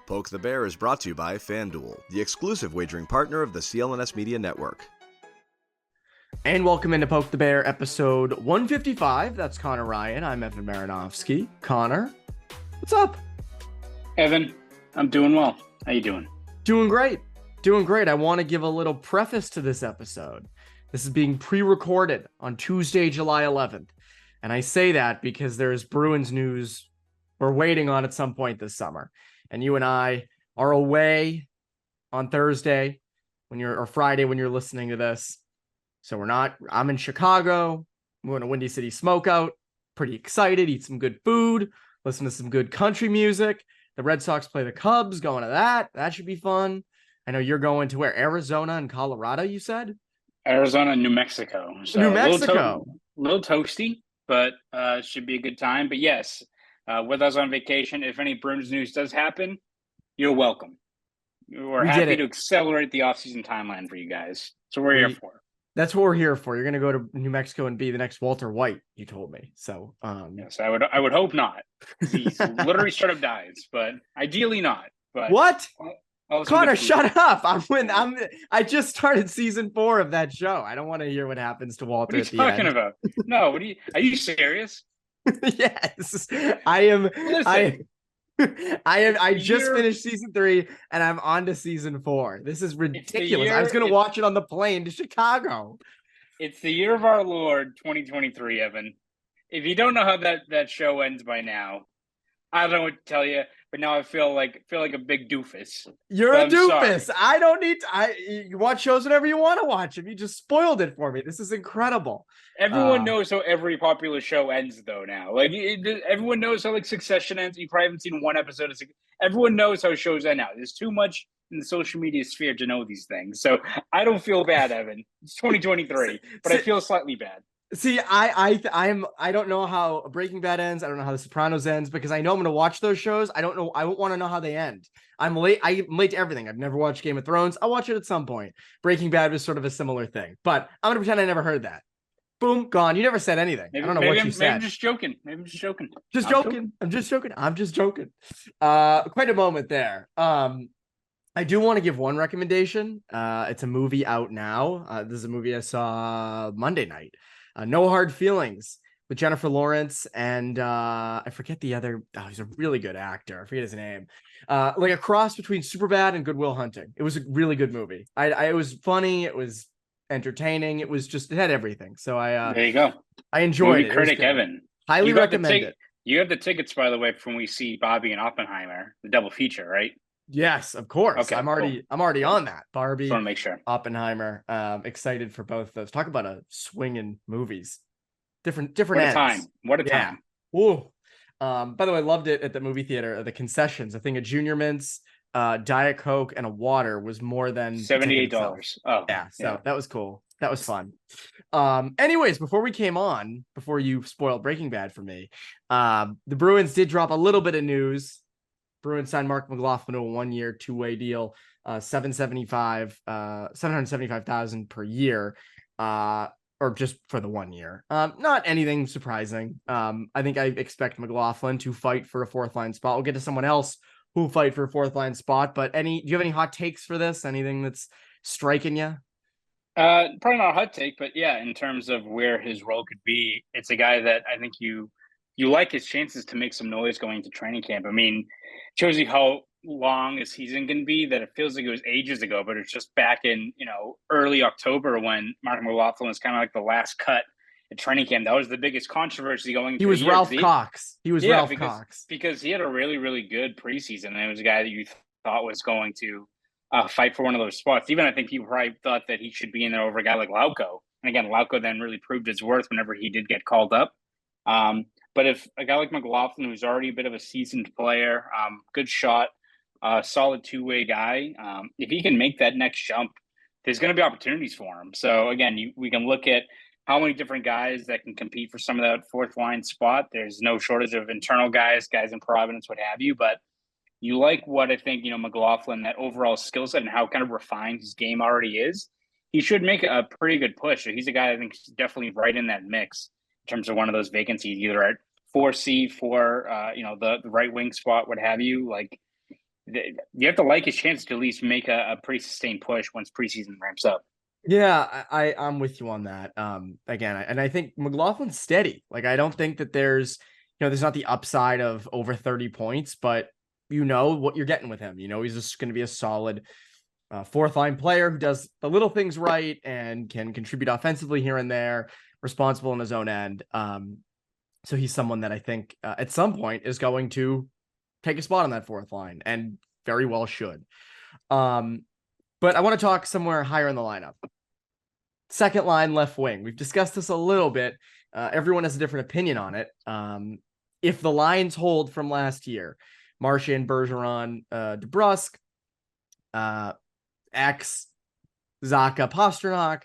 Poke the Bear is brought to you by FanDuel, the exclusive wagering partner of the CLNS Media Network. And welcome into Poke the Bear, episode 155. That's Conor Ryan. I'm Evan Marinofsky. Connor, what's up? Evan, I'm doing well. How you doing? Doing great. Doing great. I want to give a little preface to this episode. This is being pre-recorded on Tuesday, July 11th. And I say that because there's Bruins news we're waiting on at some point this summer. And you and I are away on Thursday or Friday when you're listening to this. So I'm in Chicago. I'm going to Windy City Smokeout. Pretty excited, eat some good food, listen to some good country music. The Red Sox play the Cubs, going to that. That should be fun. I know you're going to where? Arizona and Colorado, you said? Arizona and New Mexico. So New Mexico. A little toasty, but should be a good time. But yes, with us on vacation, if any Bruins news does happen, you're welcome. We're happy to accelerate the offseason timeline for you guys. So we're here for. That's what we're here for. You're going to go to New Mexico and be the next Walter White, you told me. So yes, I would hope not. He's literally straight up dies, but ideally not. But what? Connor, shut up. I just started season 4 of that show. I don't want to hear what happens to Walter. What are you talking about? No, are you serious? Yes. I am. Listen, I just finished season 3 and I'm on to season 4. This is ridiculous. I was going to watch it on the plane to Chicago. It's the year of our Lord 2023, Evan. If you don't know how that show ends by now, I don't know what to tell you, but now I feel like a big doofus. You're a doofus. Sorry. I don't need to. You watch shows whenever you want to watch them. You just spoiled it for me. This is incredible. Everyone knows how every popular show ends, though. Now, everyone knows how Succession ends. You probably haven't seen one episode of. Everyone knows how shows end now. There's too much in the social media sphere to know these things. So I don't feel bad, Evan. It's 2023, but I feel slightly bad. See, I don't know how Breaking Bad ends. I don't know how The Sopranos ends because I know I'm going to watch those shows. I don't know. I won't want to know how they end. I'm late to everything. I've never watched Game of Thrones. I'll watch it at some point. Breaking Bad was sort of a similar thing, but I'm going to pretend I never heard that. Boom, gone. You never said anything. I don't know what you said. Maybe I'm just joking. I'm just joking. I'm just joking. Quite a moment there. I do want to give one recommendation. It's a movie out now. This is a movie I saw Monday night. No Hard Feelings with Jennifer Lawrence and I forget the other. Oh, he's a really good actor. I forget his name. Like a cross between Superbad and Good Will Hunting. It was a really good movie. It was funny. It was entertaining. It had everything. So there you go. I enjoyed it. Critic Evan, highly recommend it. You have the tickets, by the way, from when we see Barbie and Oppenheimer, the double feature, right? Yes, of course. Okay, I'm already on that. Barbie, just want to make sure. Oppenheimer. Excited for both those. Talk about a swinging movies. Different what ends. Time. What a time. Ooh. By the way, I loved it at the movie theater. The concessions. I think a Junior Mints, Diet Coke, and a water was more than $78. Oh, yeah. So that was cool. That was fun. Anyways, before you spoiled Breaking Bad for me, the Bruins did drop a little bit of news. Bruins signed Marc McLaughlin to a 1-year, 2-way deal, $775,000 per year, or just for the 1 year. Not anything surprising. I think I expect McLaughlin to fight for a 4th line spot. We'll get to someone else who'll fight for a 4th line spot. But do you have any hot takes for this? Anything that's striking you? Probably not a hot take, but yeah, in terms of where his role could be, it's a guy that I think you like his chances to make some noise going into training camp. I mean, shows you how long a season can be, that it feels like it was ages ago, but it's just back in, early October when Marc McLaughlin was kind of like the last cut at training camp. That was the biggest controversy going into the year. Ralph Cox. He was Ralph Cox. Because he had a really, really good preseason, and it was a guy that you thought was going to fight for one of those spots. Even I think people probably thought that he should be in there over a guy like Lauko. And again, Lauko then really proved his worth whenever he did get called up. But if a guy like McLaughlin, who's already a bit of a seasoned player, good shot, solid 2-way guy, if he can make that next jump, there's going to be opportunities for him. So again, we can look at how many different guys that can compete for some of that 4th line spot. There's no shortage of internal guys in Providence, what have you. But you like what I think, McLaughlin, that overall skill set and how kind of refined his game already is. He should make a pretty good push. He's a guy I think is definitely right in that mix in terms of one of those vacancies, either at 4C, the right wing spot, what have you. Like, you have to like his chance to at least make a pretty sustained push once preseason ramps up. Yeah, I'm with you on that. Again, and I think McLaughlin's steady. Like, I don't think that there's not the upside of over 30 points, but you know what you're getting with him. You know, he's just going to be a solid fourth line player who does the little things right and can contribute offensively here and there, responsible in his own end. So he's someone that I think at some point is going to take a spot on that fourth line and very well should. But I want to talk somewhere higher in the lineup. Second line left wing. We've discussed this a little bit. Everyone has a different opinion on it. If the lines hold from last year, Marchand, Bergeron, DeBrusk, X, Zacha, Pastrnak,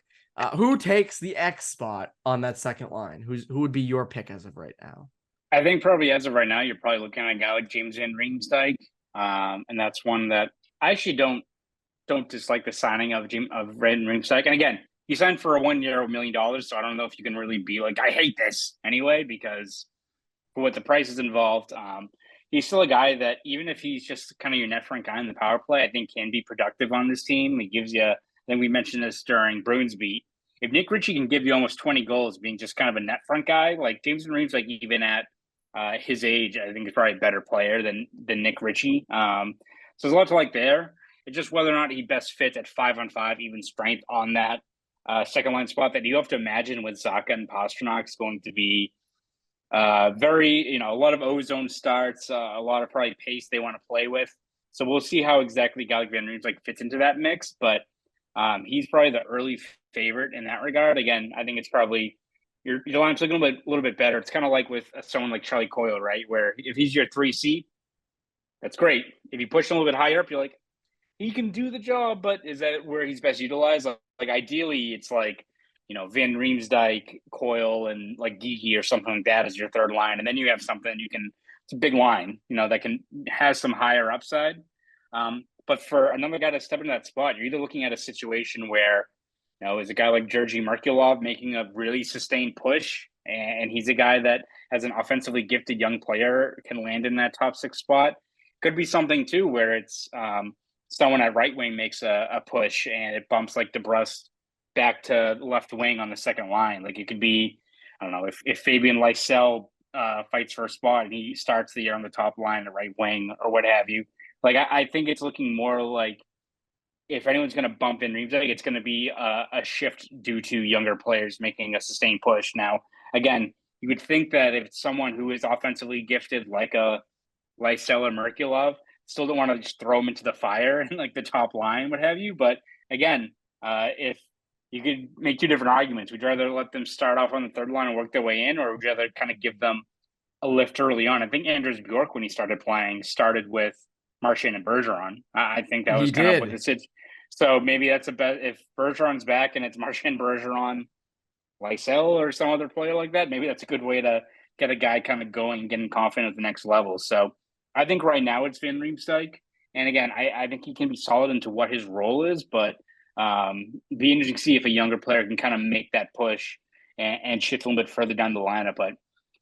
who takes the X spot on that second line? Who would be your pick as of right now? I think probably as of right now, you're probably looking at a guy like James van Riemsdyk, and that's one that I actually don't dislike the signing of Van Riemsdyk. And again, he signed for a 1 year, $1 million. So I don't know if you can really be like, I hate this anyway, because for what the price is involved, he's still a guy that even if he's just kind of your net front guy in the power play, I think can be productive on this team. He gives you, I think we mentioned this during Bruins beat. If Nick Ritchie can give you almost 20 goals being just kind of a net front guy, like James van Riemsdyk, like even at his age, I think is probably a better player than Nick Ritchie. So there's a lot to like there. It's just whether or not he best fits at 5-on-5 even strength on that second line spot that you have to imagine with Zacha and Pastrnak is going to be very, a lot of ozone starts, a lot of probably pace they want to play with. So we'll see how exactly Van Riemsdyk fits into that mix, but he's probably the early favorite in that regard. Again, I think it's probably your line's looking a little bit better. It's kind of like with someone like Charlie Coyle, right? Where if he's your 3C, that's great. If you push him a little bit higher up, you're like, he can do the job, but is that where he's best utilized? Like ideally, it's like, Van Riemsdyk, Coyle, and like Geeky or something like that as your third line. And then you have something it's a big line, that has some higher upside. But for another guy to step into that spot, you're either looking at a situation where, is a guy like Georgi Merkulov making a really sustained push, and he's a guy that as an offensively gifted young player can land in that top 6 spot. Could be something too where it's someone at right wing makes a push and it bumps like DeBrusk back to left wing on the second line. Like it could be, I don't know, if Fabian Lysell fights for a spot and he starts the year on the top line, the right wing or what have you. Like I think it's looking more like if anyone's going to bump in Riemsdyk, it's going to be a shift due to younger players making a sustained push. Now, again, you would think that if it's someone who is offensively gifted like a Lysell or Merkulov, still don't want to just throw them into the fire and like the top line, what have you. But again, if you could make 2 different arguments, would you rather let them start off on the third line and work their way in, or would you rather kind of give them a lift early on? I think Anders Bjork, when he started playing, started with Marchand and Bergeron. I think that was kind of what this is. So maybe that's a bet. If Bergeron's back and it's Marchand, Bergeron, Lysell, or some other player like that, maybe that's a good way to get a guy kind of going and getting confident at the next level. So I think right now it's Van Riemsdyk. And again, I think he can be solid into what his role is, but be interesting to see if a younger player can kind of make that push and shift a little bit further down the lineup. But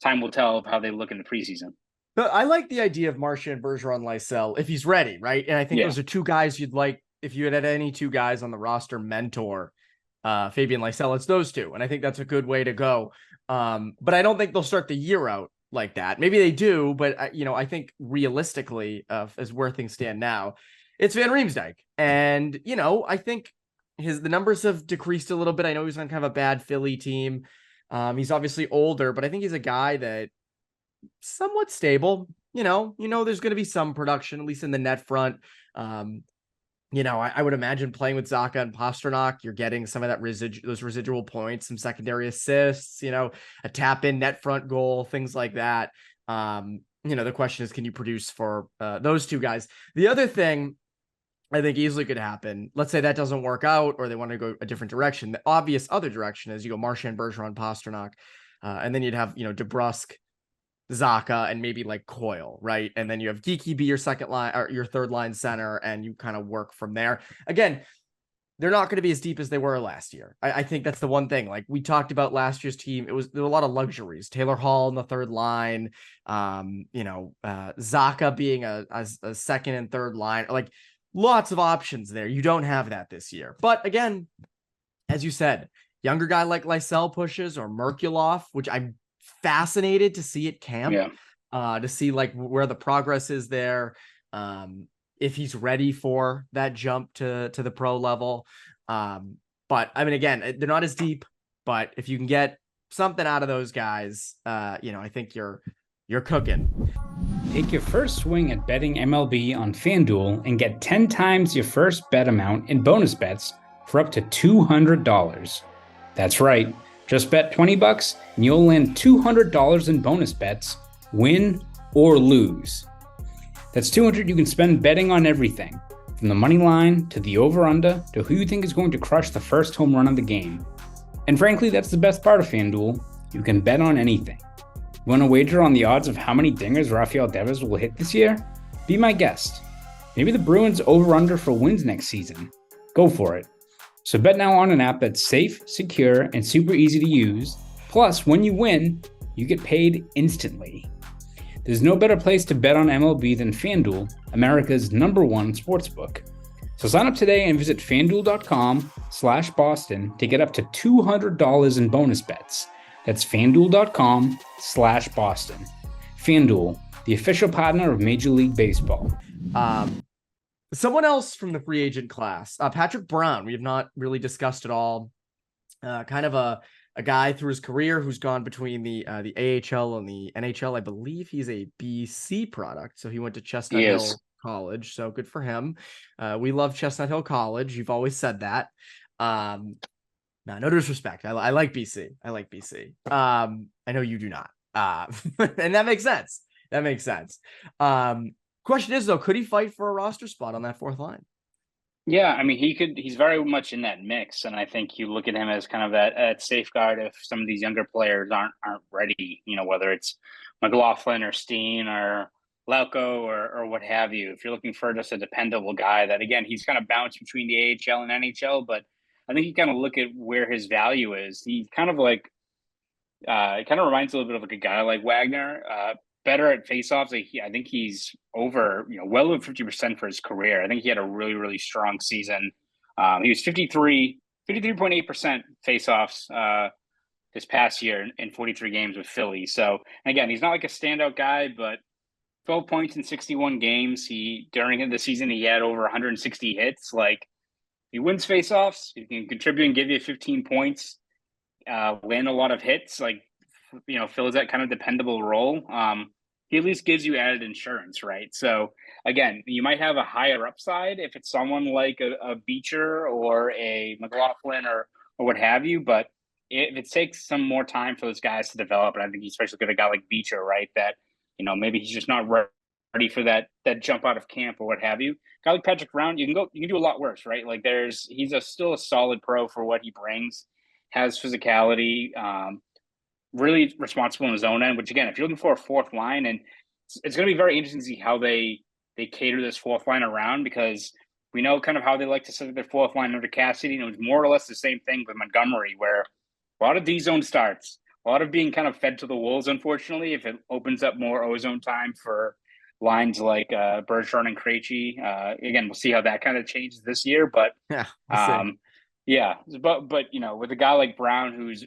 time will tell of how they look in the preseason. But I like the idea of Marchand, Bergeron, Lysell if he's ready, right? And I think those are 2 guys you'd like if you had any 2 guys on the roster mentor Fabian Lysell. It's those 2, and I think that's a good way to go. But I don't think they'll start the year out like that. Maybe they do, but I think realistically, as where things stand now, it's Van Riemsdyk, and I think the numbers have decreased a little bit. I know he's on kind of a bad Philly team. He's obviously older, but I think he's a guy that somewhat stable. There's going to be some production, at least in the net front. I would imagine playing with Zacha and Pastrnak, you're getting some of that those residual points, some secondary assists, a tap in net front goal, things like that. The question is, can you produce for those 2 guys? The other thing I think easily could happen, let's say that doesn't work out or they want to go a different direction. The obvious other direction is you go Marchand, Bergeron, Pastrnak, and then you'd have, DeBrusk, Zacha, and maybe like Coyle, right? And then you have Geeky be your second line or your third line center, and you kind of work from there. Again, they're not going to be as deep as they were last year. I think that's the one thing. Like we talked about last year's team, there were a lot of luxuries. Taylor Hall in the third line, Zacha being a second and third line, like lots of options there. You don't have that this year. But again, as you said, younger guy like Lysell pushes or Merkulov, which I'm fascinated to see at camp, to see like where the progress is there. If he's ready for that jump to the pro level. But I mean, again, they're not as deep, but if you can get something out of those guys, I think you're cooking. Take your first swing at betting MLB on FanDuel and get 10 times your first bet amount in bonus bets for up to $200. That's right. Just bet $20 and you'll land $200 in bonus bets, win or lose. That's $200 you can spend betting on everything, from the money line to the over-under to who you think is going to crush the first home run of the game. And frankly, that's the best part of FanDuel. You can bet on anything. You want to wager on the odds of how many dingers Rafael Devers will hit this year? Be my guest. Maybe the Bruins over-under for wins next season. Go for it. So bet now on an app that's safe, secure, and super easy to use. Plus, when you win, you get paid instantly. There's no better place to bet on MLB than FanDuel, America's #1 sportsbook. So sign up today and visit FanDuel.com/Boston to get up to $200 in bonus bets. That's FanDuel.com/Boston. FanDuel, the official partner of Major League Baseball. Someone else from the free agent class, Patrick Brown, we have not really discussed at all. Kind of a guy through his career who's gone between the AHL and the NHL. I believe he's a BC product, so he went to Chestnut Hill College. So good for him. We love Chestnut Hill College. You've always said that. No disrespect. I like BC. I know you do not. And that makes sense. Question is though, could he fight for a roster spot on that fourth line? Yeah, I mean, he's very much in that mix. And I think you look at him as kind of that safeguard if some of these younger players aren't ready, whether it's McLaughlin or Steen or Lauko or what have you. If you're looking for just a dependable guy that, again, he's kind of bounced between the AHL and NHL, but I think you kind of look at where his value is. He's kind of like, it kind of reminds a little bit of like a guy like Wagner, better at faceoffs. I think he's over, well over 50% for his career. I think he had a really, really strong season. He was 53.8% faceoffs this past year in 43 games with Philly. So again, he's not like a standout guy, but 12 points in 61 games. During the season, he had over 160 hits. Like, he wins faceoffs. He can contribute and give you 15 points, land a lot of hits. Like, fills that kind of dependable role. He at least gives you added insurance, right? So again, you might have a higher upside if it's someone like a Beecher or a McLaughlin or what have you. But if it takes some more time for those guys to develop, and I think especially with a guy like Beecher, right, that maybe he's just not ready for that jump out of camp or what have you. A guy like Patrick Brown, you can do a lot worse, right? Like he's still a solid pro for what he brings, has physicality, really responsible in his own end, which again, if you're looking for a fourth line, and it's going to be very interesting to see how they cater this fourth line around, because we know kind of how they like to set their fourth line under Cassidy, and it was more or less the same thing with Montgomery, where a lot of D-zone starts, a lot of being kind of fed to the wolves, unfortunately, if it opens up more O-zone time for lines like Bergeron and Krejci. Again, we'll see how that kind of changes this year, but but with a guy like Brown, who's,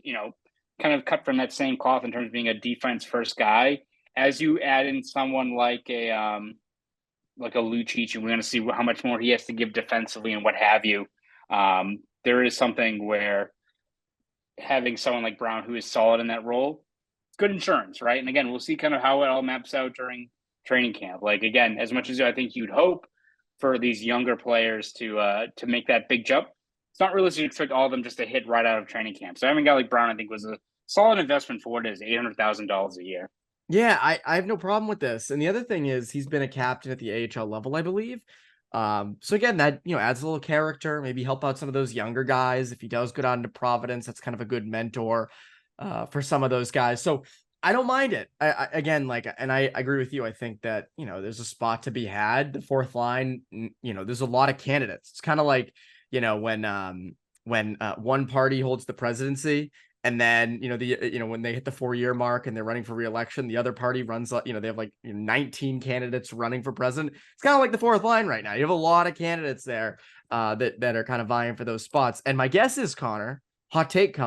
kind of cut from that same cloth in terms of being a defense first guy, as you add in someone like a Lucic, and we're going to see how much more he has to give defensively and what have you. There is something where having someone like Brown who is solid in that role, it's good insurance, right? And again, we'll see kind of how it all maps out during training camp. Like, again, as much as I think you'd hope for these younger players to make that big jump, it's not realistic to expect all of them just to hit right out of training camp. So having a guy like Brown, I think, was a solid investment for what it is, $800,000 a year. Yeah, I have no problem with this. And the other thing is he's been a captain at the AHL level, I believe. So again, that, adds a little character, maybe help out some of those younger guys. If he does go down to Providence, that's kind of a good mentor for some of those guys. So I don't mind it. I agree with you. I think that, there's a spot to be had. The fourth line, there's a lot of candidates. It's kind of like, when one party holds the presidency, and then when they hit the 4-year mark and they're running for re-election, the other party runs, they have 19 candidates running for president. It's kind of like the fourth line right now. You have a lot of candidates there that are kind of vying for those spots. And my guess is, Connor, hot take, it's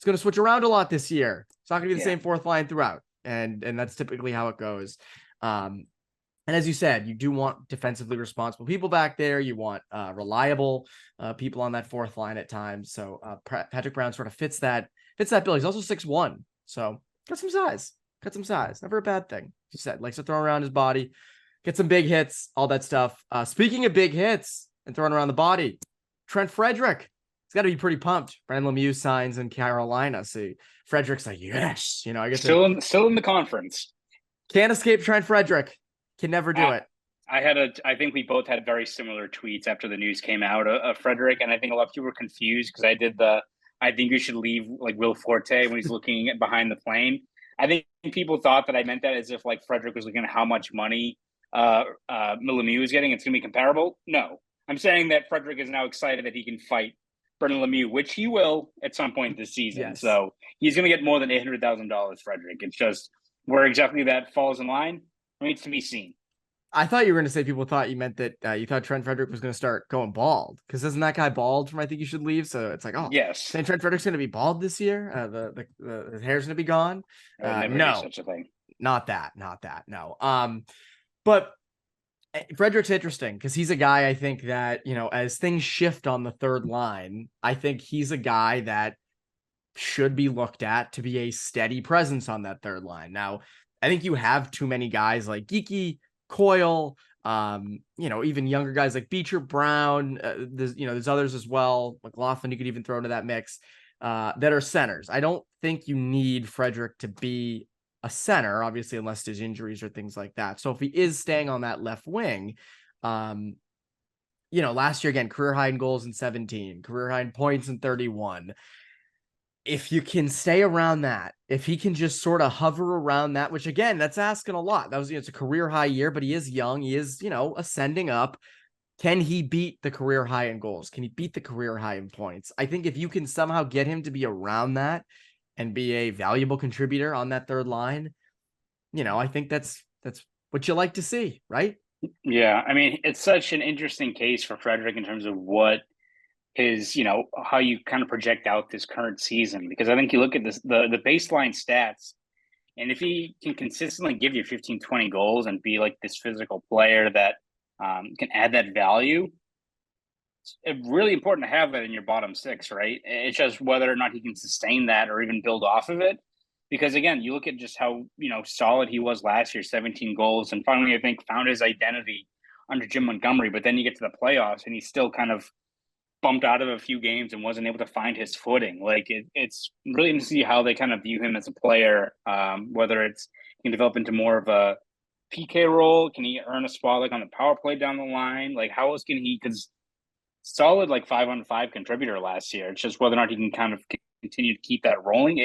going to switch around a lot this year. It's not going to be the same fourth line throughout. And that's typically how it goes. And as you said, you do want defensively responsible people back there. You want reliable people on that fourth line at times. So Patrick Brown sort of fits that bill. He's also 6'1", so got some size. Never a bad thing. As you said, likes to throw around his body, get some big hits, all that stuff. Speaking of big hits and throwing around the body, Trent Frederic. He's got to be pretty pumped. Brandon Lemieux signs in Carolina. So Frederic's like, yes, I guess still in the conference. Can't escape Trent Frederic. Can never do it. I think we both had very similar tweets after the news came out of Frederic, and I think a lot of people were confused because I think you should leave like Will Forte when he's looking behind the plane. I think people thought that I meant that as if like Frederic was looking at how much money Lemieux is getting. It's going to be comparable. No, I'm saying that Frederic is now excited that he can fight Brendan Lemieux, which he will at some point this season. Yes. So he's going to get more than $800,000, Frederic. It's just where exactly that falls in line remains to be seen. I thought you were going to say people thought you meant that you thought Trent Frederic was going to start going bald, because isn't that guy bald from I Think You Should Leave? So it's like, oh, yes, saying Trent Frederic's going to be bald this year. The hair's going to be gone. No, such a thing. Not that. No. But Frederic's interesting because he's a guy I think that, as things shift on the third line, I think he's a guy that should be looked at to be a steady presence on that third line. Now, I think you have too many guys like Geeky, Coyle, even younger guys like Beecher, Brown. There's others as well. McLaughlin, you could even throw into that mix that are centers. I don't think you need Frederic to be a center, obviously, unless there's injuries or things like that. So if he is staying on that left wing, last year, again, career high in goals in 17, career high in points in 31. If you can stay around that, if he can just sort of hover around that, which again, that's asking a lot. That was, it's a career high year, but he is young. He is, ascending up. Can he beat the career high in goals? Can he beat the career high in points? I think if you can somehow get him to be around that and be a valuable contributor on that third line, I think that's what you like to see, right? Yeah. I mean, it's such an interesting case for Frederic in terms of what his, how you kind of project out this current season, because I think you look at this, the baseline stats, and if he can consistently give you 15, 20 goals and be like this physical player that can add that value, it's really important to have that in your bottom six, right? It's just whether or not he can sustain that or even build off of it. Because again, you look at just how, solid he was last year, 17 goals, and finally, I think, found his identity under Jim Montgomery. But then you get to the playoffs and he's still kind of bumped out of a few games and wasn't able to find his footing. Like it's really interesting to see how they kind of view him as a player, whether it's he can develop into more of a PK role. Can he earn a spot like on the power play down the line? Like how else can he, because solid like 5-on-5 contributor last year. It's just whether or not he can kind of continue to keep that rolling.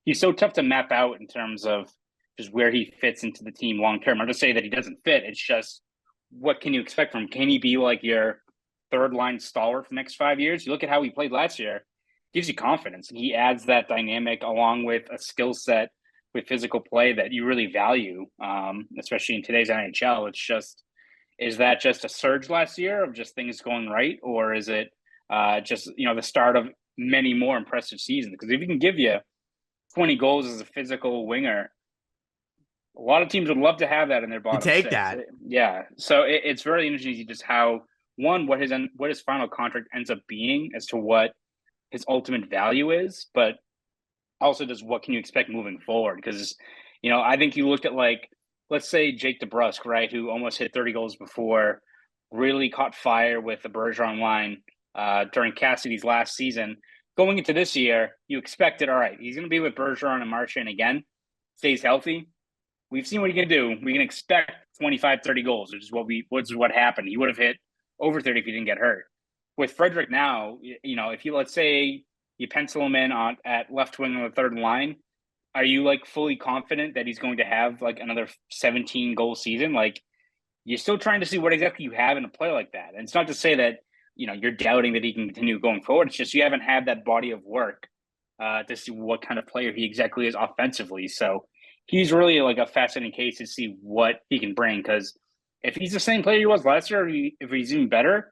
He's so tough to map out in terms of just where he fits into the team long term. I'm not saying that he doesn't fit. It's just what can you expect from him? Can he be like your third line stalwart for the next 5 years? You look at how he played last year, gives you confidence. He adds that dynamic along with a skill set with physical play that you really value, especially in today's NHL. It's just, is that just a surge last year of just things going right? Or is it just, the start of many more impressive seasons? Because if he can give you 20 goals as a physical winger, a lot of teams would love to have that in their bottom take six. that. Yeah. So it's very interesting just how, one, what his final contract ends up being as to what his ultimate value is, but also just what can you expect moving forward? Because, I think you looked at like, let's say Jake DeBrusk, right, who almost hit 30 goals before, really caught fire with the Bergeron line during Cassidy's last season. Going into this year, you expected, all right, he's going to be with Bergeron and Marchand again, stays healthy. We've seen what he can do. We can expect 25, 30 goals, which is what happened. He would have hit over 30 if he didn't get hurt. With Frederic now, if you, let's say you pencil him in at left wing on the third line, are you like fully confident that he's going to have like another 17 goal season? Like you're still trying to see what exactly you have in a player like that. And it's not to say that, you're doubting that he can continue going forward. It's just you haven't had that body of work to see what kind of player he exactly is offensively. So he's really like a fascinating case to see what he can bring, because if he's the same player he was last year, or if he's even better,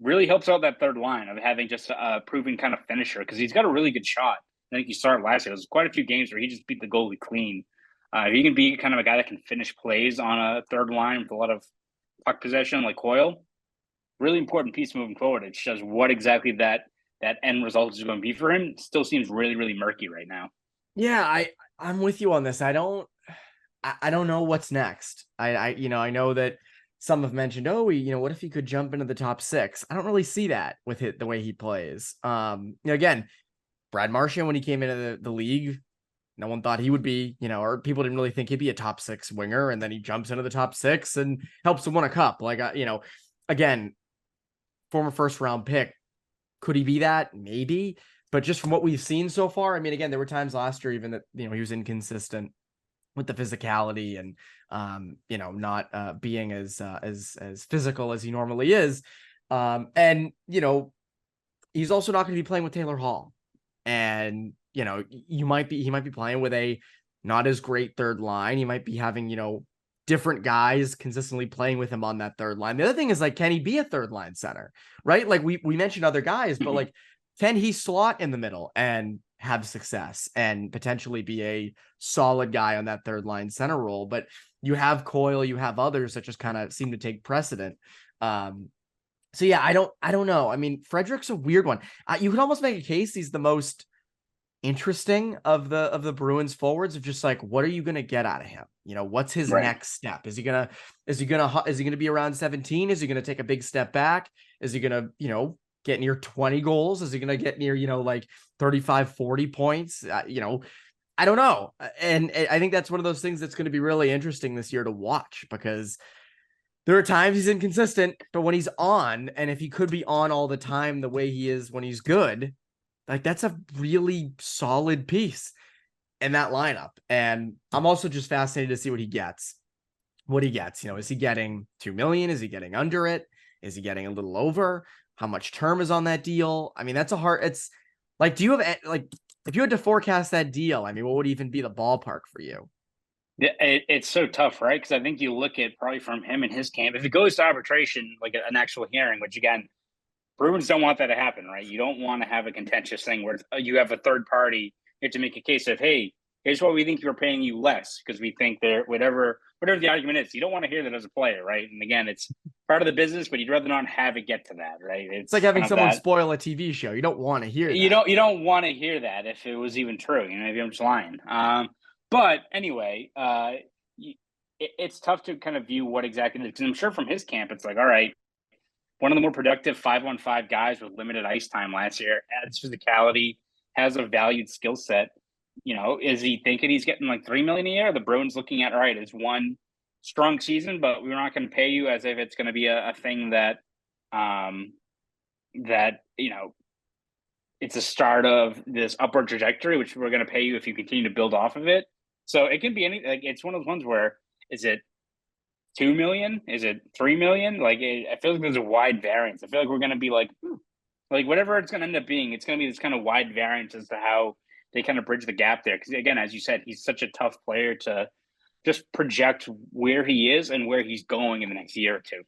really helps out that third line of having just a proven kind of finisher, because he's got a really good shot. I think he started last year. There's quite a few games where he just beat the goalie clean. If he can be kind of a guy that can finish plays on a third line with a lot of puck possession like Coyle, really important piece moving forward. It shows what exactly that end result is going to be for him. It still seems really, really murky right now. Yeah, I'm with you on this. I don't know what's next. I know that some have mentioned, what if he could jump into the top 6? I don't really see that with the way he plays. Again, Brad Marchand, when he came into the league, no one thought he would be, or people didn't really think he'd be a top 6 winger. And then he jumps into the top 6 and helps him win a cup. Like, again, former first round pick. Could he be that? Maybe. But just from what we've seen so far, I mean, again, there were times last year even that, he was inconsistent with the physicality and, not being as physical as he normally is. And, he's also not going to be playing with Taylor Hall. And, he might be playing with a not as great third line. He might be having, different guys consistently playing with him on that third line. The other thing is, like, can he be a third line center, right? Like we mentioned other guys, but like, can he slot in the middle and have success and potentially be a solid guy on that third line center role? But you have Coyle, you have others that just kind of seem to take precedent. So yeah, I don't know. I mean, Frederic's a weird one. You could almost make a case he's the most interesting of the Bruins forwards, of just like, what are you going to get out of him? What's his next step? Is he going to be around 17? Is he going to take a big step back? Is he going to, get near 20 goals? Is he going to get near, like 35, 40 points? I don't know. And I think that's one of those things that's going to be really interesting this year to watch, because there are times he's inconsistent, but when he's on, and if he could be on all the time the way he is when he's good, like, that's a really solid piece in that lineup. And I'm also just fascinated to see what he gets. Is he getting $2 million? Is he getting under it? Is he getting a little over? How much term is on that deal? I mean, it's like, do you have, like, if you had to forecast that deal, I mean, what would even be the ballpark for you? Yeah, it's so tough, right? Because I think you look at probably from him and his camp, if it goes to arbitration, like an actual hearing, which again, Bruins don't want that to happen, right? You don't want to have a contentious thing where you have a third party. You have to make a case of, hey, here's what we think you're paying you less, because we think they're whatever the argument is. You don't want to hear that as a player, right? And again, it's part of the business, but you'd rather not have it get to that, right? It's like having someone spoil a TV show. You don't want to hear that. You don't want to hear that if it was even true. Maybe I'm just lying. But anyway, it's tough to kind of view what exactly, because I'm sure from his camp, it's like, all right, one of the more productive 5-on-5 guys with limited ice time last year, adds physicality, has a valued skill set. Is he thinking he's getting like $3 million a year? The Bruins looking at, all right, it's one strong season, but we're not going to pay you as if it's going to be a thing that, it's a start of this upward trajectory, which we're going to pay you if you continue to build off of it. So it can be like, it's one of those ones where, is it $2 million? Is it $3 million? Like, I feel like there's a wide variance. I feel like we're going to be like whatever it's going to end up being, it's going to be this kind of wide variance as to how they kind of bridge the gap there. Because again, as you said, he's such a tough player to just project where he is and where he's going in the next year or two.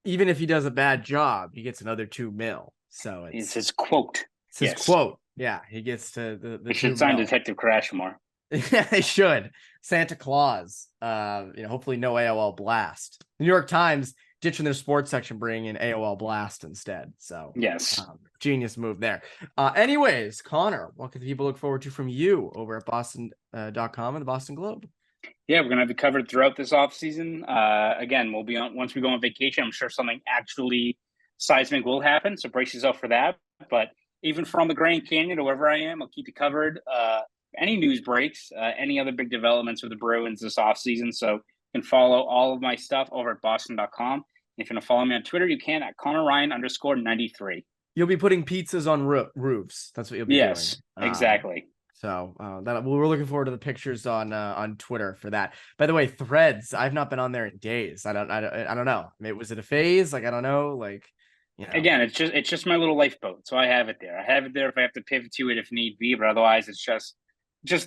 Even if he does a bad job, he gets another $2 million. So it's his quote. It's his quote. Yeah, he gets to the They should sign Detective Crashmore. Yeah, they should. Santa Claus. Hopefully no AOL Blast. The New York Times ditching their sports section, bringing in AOL Blast instead. So yes, genius move there. Anyways, Connor, what can people look forward to from you over at Boston.com and the Boston Globe? Yeah, we're gonna have it covered throughout this offseason. Again, we'll be on once we go on vacation. I'm sure something actually seismic will happen, so brace yourself for that. But even from the Grand Canyon to wherever I am, I'll keep you covered. Any news breaks, any other big developments with the Bruins this offseason. So you can follow all of my stuff over at Boston.com. If you want to follow me on Twitter, you can at Conor Ryan _93. You'll be putting pizzas on roofs. That's what you'll be doing. Yes, exactly. So that we're looking forward to the pictures on Twitter for that. By the way, Threads, I've not been on there in days. I don't know. I mean, was it a phase? Like, I don't know. Like, you know. Again, it's just my little lifeboat. So I have it there. I have it there if I have to pivot to it if need be, but otherwise it's just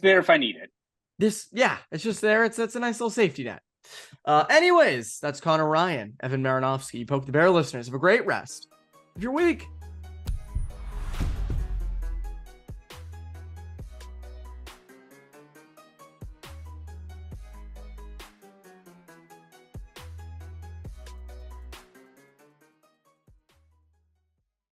there if I need it. It's just there. It's a nice little safety net. Anyways, that's Conor Ryan, Evan Marinofsky. You Poke the Bear listeners. Have a great rest of your week.